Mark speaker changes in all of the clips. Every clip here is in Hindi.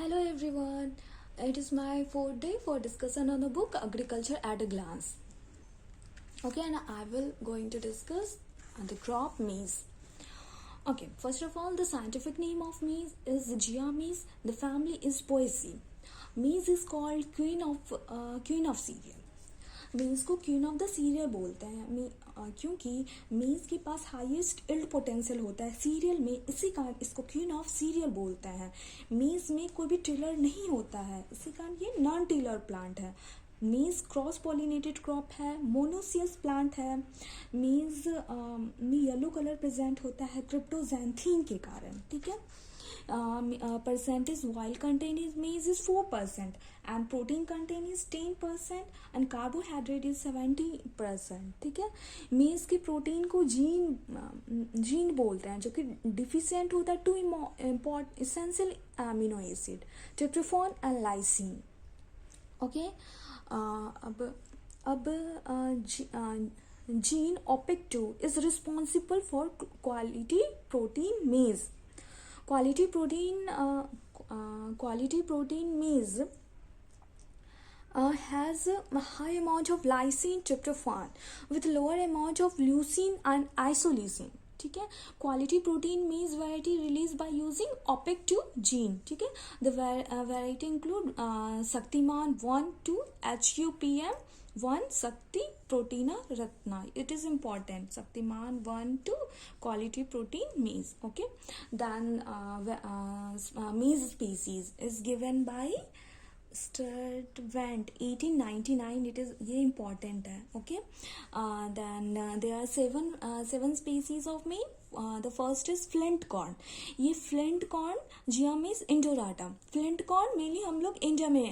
Speaker 1: Hello everyone, it is my fourth day for discussion on the book Agriculture at a Glance. Okay, and I will going to discuss the crop maize. Okay, first of all, the scientific name of maize is Gia maize. The family is Poaceae. Maize is called queen of cereal. मेज़ को क्वीन ऑफ द सीरियल बोलते हैं क्योंकि मेज़ के पास हाईएस्ट इल्ड पोटेंशियल होता है सीरियल में, इसी कारण इसको क्वीन ऑफ सीरियल बोलते हैं. मेज़ में कोई भी टिलर नहीं होता है, इसी कारण ये नॉन टिलर प्लांट है. मेज़ क्रॉस पॉलिनेटेड क्रॉप है, मोनोसियस प्लांट है. मेज़ में येलो कलर प्रेजेंट होता है क्रिप्टोजैंथीन के कारण. ठीक है. Percentage oil content is maize is 4% and protein content is 10% and carbohydrate is 70%. ठीक है. मेज के प्रोटीन को जीन बोलते हैं जो कि डिफिशियंट होता है to essential amino acid tryptophan and lysine. Okay. अब gene OPEC2 is responsible for quality protein maize. Quality protein maize has a high amount of lysine tryptophan with lower amount of leucine and isoleucine. ठीक है. Quality protein maize variety release by using OPEC2 gene. ठीक है. The variety include Shaktiman 1-2 HUPM1 Shakti Protina Ratna. It is important. Shaktiman 1-2 quality protein maize. Okay. Then maize species is given by Sturtevant 1899. it is ये important है. Okay. Then there are seven species of maize. The first is flint corn. ये flint corn Gia maize indorata. flint corn mainly हम लोग इंडिया में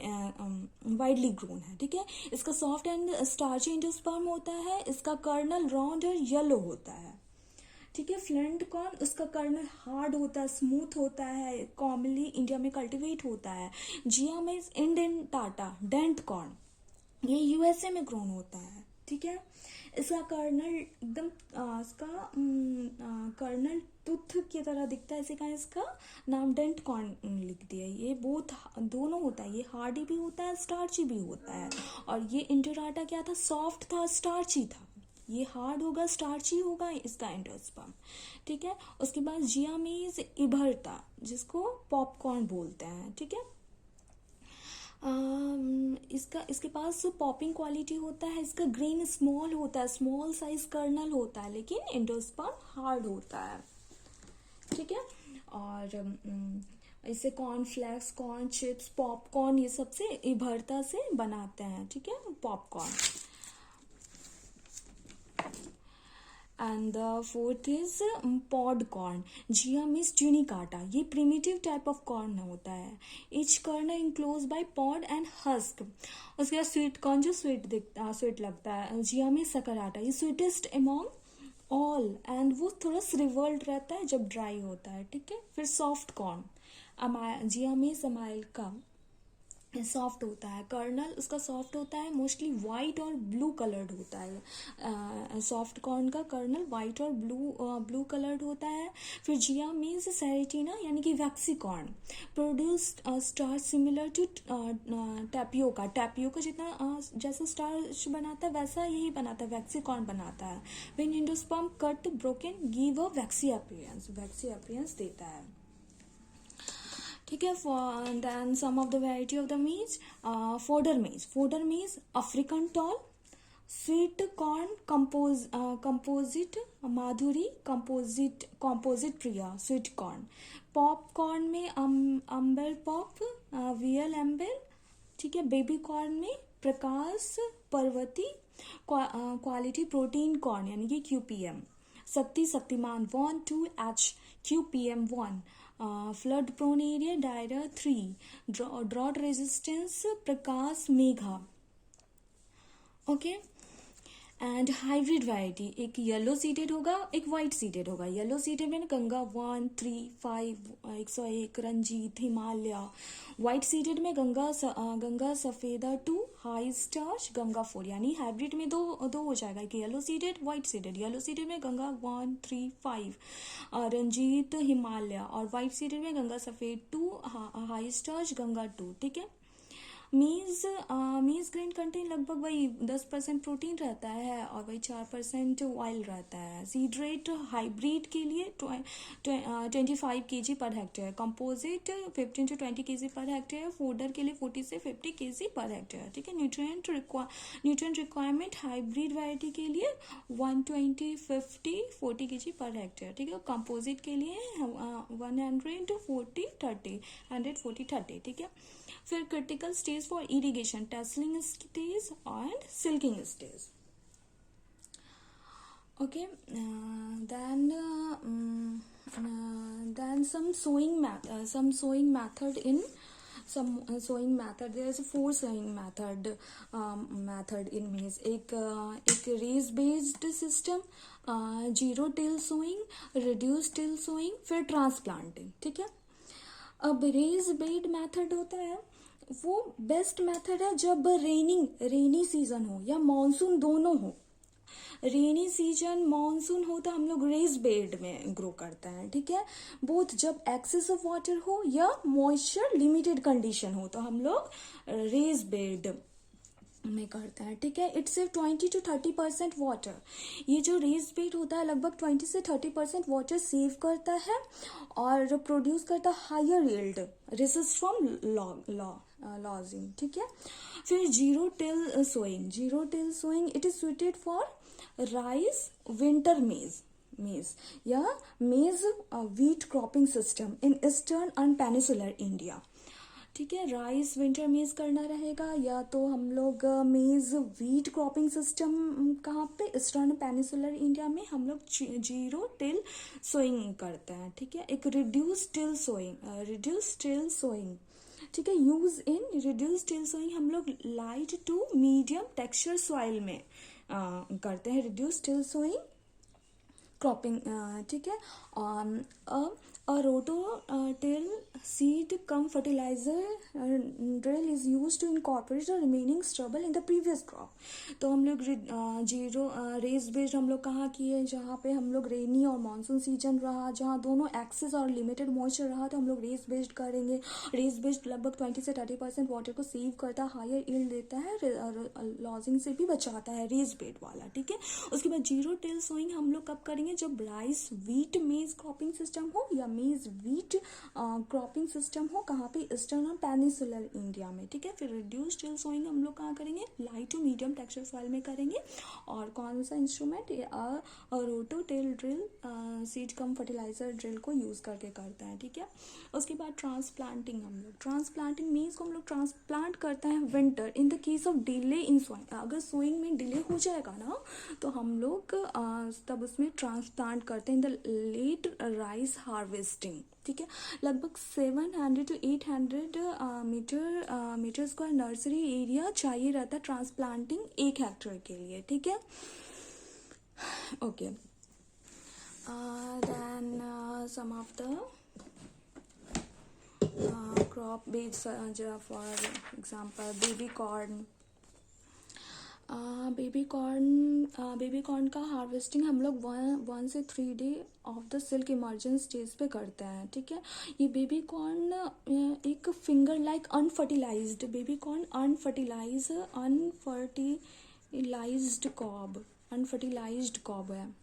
Speaker 1: widely grown है. ठीक है. इसका soft and starchy endosperm होता है. इसका kernel round और yellow होता है. ठीक है. फ्लिंट कॉर्न उसका कर्नल हार्ड होता है, स्मूथ होता है, कॉमनली इंडिया में कल्टिवेट होता है. जिया मेज इंडेंटाटा डेंट कॉर्न ये यूएसए में ग्रोन होता है. ठीक है. इसका कर्नल एकदम इसका कर्नल टूथ की तरह दिखता है, इसी कारण इसका नाम डेंट कॉर्न लिख दिया. ये दोनों होता है. ये हार्डी भी होता है, स्टार्ची भी होता है. और ये इंडोराटा क्या था? सॉफ्ट था, स्टार्ची था. ये हार्ड होगा, स्टार्ची होगा इसका एंडोस्पर्म. ठीक है. उसके बाद जिया मेज इभर्टा जिसको पॉपकॉर्न बोलते हैं. ठीक है. इसके पास पॉपिंग क्वालिटी होता है. इसका ग्रेन स्मॉल होता है, स्मॉल साइज कर्नल होता है, लेकिन एंडोस्पर्म हार्ड होता है. ठीक है. और इसे कॉर्नफ्लेक्स, कॉर्न चिप्स, पॉपकॉर्न ये सबसे इभर्टा से बनाते हैं. ठीक है. Popcorn. And the fourth is pod corn. Gia means tunicata. ये primitive type of corn होता है. Each kernel enclosed by pod and husk. उसके बाद sweet corn जो sweet लगता है. Gia means saccharata. ये sweetest among all and वो थोड़ा shriveled रहता है जब dry होता है. ठीक है. फिर soft corn. Gia means amylacea soft होता है. कर्नल उसका सॉफ्ट होता है, मोस्टली वाइट और ब्लू कलर्ड होता है. सॉफ्ट कॉर्न का कर्नल वाइट और ब्लू कलर्ड होता है. फिर जिया मीन्स सेरेटिना यानी कि waxy corn produce starch similar to tapioca. Tapioca जितना जैसा स्टार्च बनाता है वैसा यही बनाता है, वैक्सी कॉर्न बनाता है. When endosperm cut broken give a waxy appearance देता है. ठीक है. Then some of the variety of the maize. Fodder maize African tall, sweet corn composite Madhuri, composite Priya sweet corn. Popcorn में अम्बेल पॉप, वियल एम्बेल. ठीक है. बेबी कॉर्न में प्रकाश पर्वती. क्वालिटी प्रोटीन कॉर्न यानी कि QPM. Shaktiman 1-2 HQPM1. Flood prone area Diara 3. Drought resistance Prakash Megha. Okay. And hybrid variety, एक येलो सीडेड होगा एक वाइट सीडेड होगा। येलो सीडेड में गंगा 1, 3, 5, 101, रंजीत, हिमालय। वाइट सीडेड में गंगा सफेदा 2, हाई स्टार्च, गंगा 4। यानी हाइब्रिड में दो दो हो जाएगा, कि yellow seeded white seeded. Yellow seeded में गंगा 1, 3, 5, रंजीत, हिमालय। और वाइट सीडेड में गंगा सफेद 2, हाई स्टार्च, गंगा 2। ठीक है। मीज ग्रेन कंटेन लगभग वही 10% प्रोटीन रहता है और वही 4% ऑयल रहता है। सीड रेट हाइब्रिड के लिए 25 kg per hectare, composite 15 to 20 kg per hectare, fodder के लिए 40 से 50 kg पर हेक्टेयर। ठीक है। न्यूट्रिएंट रिक्वायरमेंट हाइब्रिड वैरायटी के लिए 120, 50, 40 kg पर हेक्टेयर। ठीक है। कंपोजिट के लिए 140, 30, 140, 30। ठीक है। फिर critical stage for irrigation, tasseling stage and silking stage. Okay, then some sowing method in sowing method. There is 4 sowing method in maize. एक raise based system, zero till sowing, reduce till sowing, फिर ट्रांसप्लांटिंग। ठीक है। अब रेज बेड मेथड होता है, वो बेस्ट मेथड है जब रेनी सीजन हो या मानसून, दोनों हो। रेनी सीजन मानसून हो तो हम लोग रेज बेड में ग्रो करते हैं। ठीक है। बोथ जब एक्सेस ऑफ वाटर हो या मॉइस्चर लिमिटेड कंडीशन हो तो हम लोग रेज बेड में करते हैं। ठीक है। It's 20 to 30% water. ये जो रेज बेड होता है लगभग 20 से 30% वाटर सेव करता है और प्रोड्यूस करता है higher yield, resist from lodging. ठीक है। फिर zero till sowing it is suited for rice, winter maize या maize wheat cropping system in eastern and peninsular India. ठीक है। राइस विंटर मेज करना रहेगा, या तो हम लोग मेज व्हीट क्रॉपिंग सिस्टम कहाँ पे, ईस्टर्न पेनिसुलर इंडिया में हम लोग जीरो टिल सोइंग करते हैं। ठीक है। एक रिड्यूस टिल सोइंग। ठीक है। Use in reduce till sowing हम लोग light to medium texture soil में करते हैं रिड्यूस टिल सोइंग क्रॉपिंग। ठीक है। Roto till seed cum fertiliser drill is used to incorporate the remaining stubble in the previous crop. तो हम लोग जीरो रेस बेस्ड हम लोग कहाँ किए, जहाँ पे हम लोग रेनी और मानसून सीजन रहा, जहाँ दोनों एक्सेस और लिमिटेड मॉइस्चर रहा, तो हम लोग रेस बेस्ड करेंगे। रेस बेस्ड लगभग 20 से 30% वाटर को सेव करता है, हायर यील्ड देता है, लॉजिंग से भी बचाता है रेस बेड वाला। ठीक है। उसके बाद जीरो टिल सोइंग हम लोग कब करेंगे, जब राइस व्हीट मेज क्रॉपिंग सिस्टम हो या मेज व्हीट क्रॉपिंग सिस्टम हो, कहाँ पे, ईस्टर्न और पेनिसुलर इंडिया में। ठीक है। फिर रिड्यूस टिल सोइंग हम लोग कहाँ करेंगे, light to medium texture soil में करेंगे। और कौन सा instrument, roto till drill seed cum fertiliser drill को यूज करके करते हैं। ठीक है। उसके बाद ट्रांसप्लांटिंग मीन्स को हम लोग ट्रांसप्लांट करते हैं winter in the case of delay in sowing. अगर सोइंग में डिले हो जाएगा ना तो हम लोग तब उसमें ट्रांसप्लांट करते हैं in the late rice harvesting. ठीक है। लगभग 700 to 800 metre square nursery area चाहिए रहता है ट्रांसप्लांटिंग 1 हेक्टेयर के लिए। ठीक है। Okay. Then some of the crop based for example baby corn baby corn का हार्वेस्टिंग हम लोग 1 से 3 day of the silk emergence stage पे करते हैं। ठीक है। ये बेबी कॉर्न एक finger like unfertilised baby corn unfertilised cob है।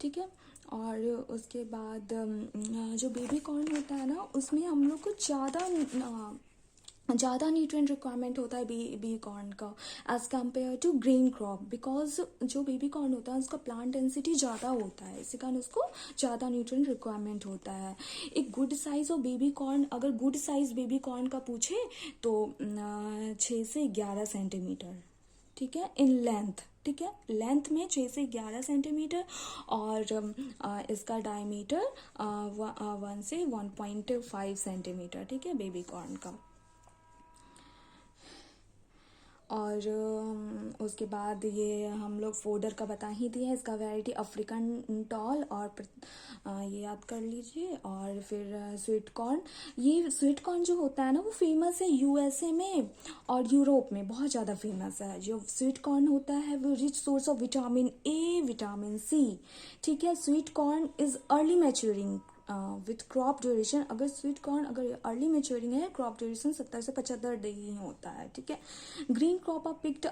Speaker 1: ठीक है। और उसके बाद जो बेबी कॉर्न होता है ना, उसमें हम लोग को ज़्यादा न्यूट्रिएंट रिक्वायरमेंट होता है बेबी कॉर्न का as compare to green crop, because जो बेबी कॉर्न होता है उसका प्लांट डेंसिटी ज़्यादा होता है, इसी कारण उसको ज़्यादा न्यूट्रिएंट रिक्वायरमेंट होता है। एक good size of baby corn, अगर गुड साइज बेबी कॉर्न का पूछे तो 6 से 11 सेंटीमीटर। ठीक है। In length. ठीक है। लेंथ में 6 से 11 सेंटीमीटर और इसका डायमीटर 1 से 1.5 सेंटीमीटर। ठीक है। बेबी कॉर्न का। और उसके बाद ये हम लोग फोडर का बता ही दिया है, इसका वैरायटी अफ्रीकन टॉल और ये याद कर लीजिए। और फिर स्वीट कॉर्न, ये स्वीट कॉर्न जो होता है ना वो फेमस है यूएसए में और यूरोप में, बहुत ज़्यादा फेमस है। जो स्वीट कॉर्न होता है वो rich source of vitamin A, vitamin C. ठीक है, sweet corn is early maturing with crop duration, अगर स्वीट कॉर्न अगर अर्ली मैच्योरिंग है, क्रॉप ड्यूरेशन 70 से 75 डे ही होता है। ठीक है, ग्रीन क्रॉप ऑफ पिक्ड